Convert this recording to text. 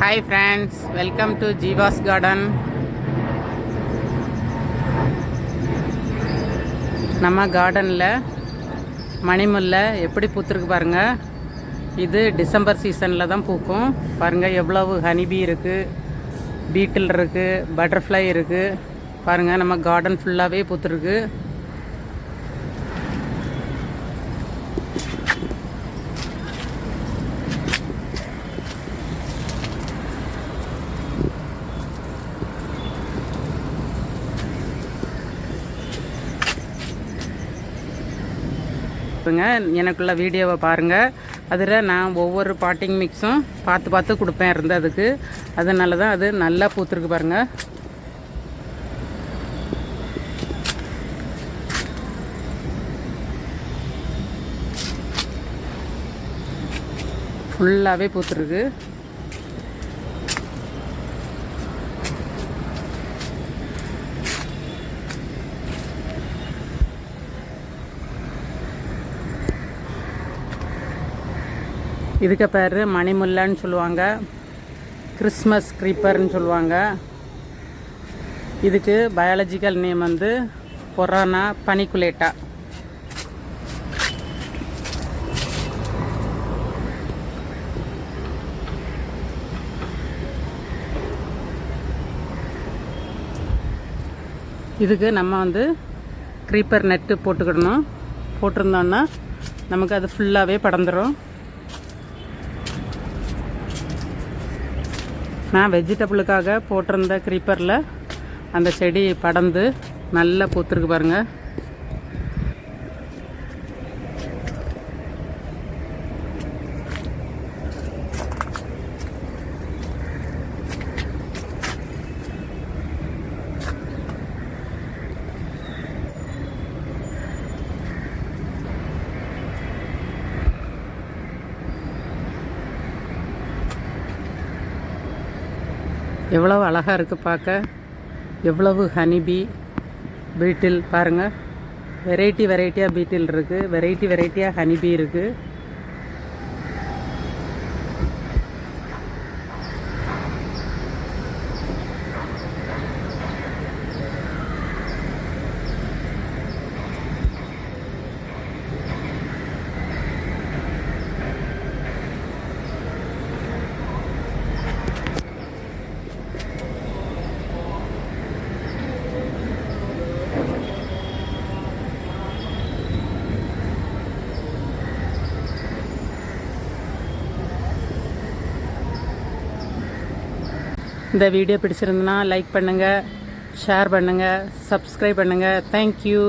Hi friends, welcome to Jiva's Garden. நம்ம கார்டனில் மணிமுல்லை எப்படி பூத்துருக்கு பாருங்கள். இது டிசம்பர் சீசனில் தான் பூக்கும். பாருங்கள் எவ்வளவு ஹனிபி இருக்குது, பீட்டில் இருக்குது, பட்டர்ஃப்ளை இருக்குது. பாருங்கள் நம்ம கார்டன் ஃபுல்லாகவே பூத்துருக்கு. எனக்குள்ள வீடியோவை பாருங்கள். அதில் நான் ஒவ்வொரு பாட்டிங் மிக்ஸும் பார்த்து கொடுப்பேன் இருந்து அதுக்கு. அதனால தான் அது நல்லா பூத்துருக்கு பாருங்கள். ஃபுல்லாகவே பூத்துருக்கு. இதுக்கு பேர் மணிமுல்லைன்னு சொல்லுவாங்க, கிறிஸ்மஸ் க்ரீப்பர்னு சொல்லுவாங்க. இதுக்கு பயாலஜிக்கல் நேம் வந்து பொரானா பனிகுலேட்டா. இதுக்கு நம்ம வந்து க்ரீப்பர் நெட்டு போட்டுக்கிடணும். போட்டிருந்தோன்னா நமக்கு அது ஃபுல்லாகவே படர்ந்துடும். நான் வெஜிடபிளுக்காக போட்டிருந்த க்ரீப்பரில் அந்த செடி படர்ந்து நல்லா பூத்துருக்கு பாருங்கள். எவ்வளவு அழகாக இருக்குது பார்க்க. எவ்வளவு ஹனிபி பீட்டில் பாருங்கள். வெரைட்டியாக பீட்டில் இருக்குது, வெரைட்டியாக ஹனிபி இருக்குது. இந்த வீடியோ பிடிச்சிருந்துன்னா லைக் பண்ணுங்கள், ஷேர் பண்ணுங்கள், சப்ஸ்கிரைப் பண்ணுங்கள். தேங்க்யூ.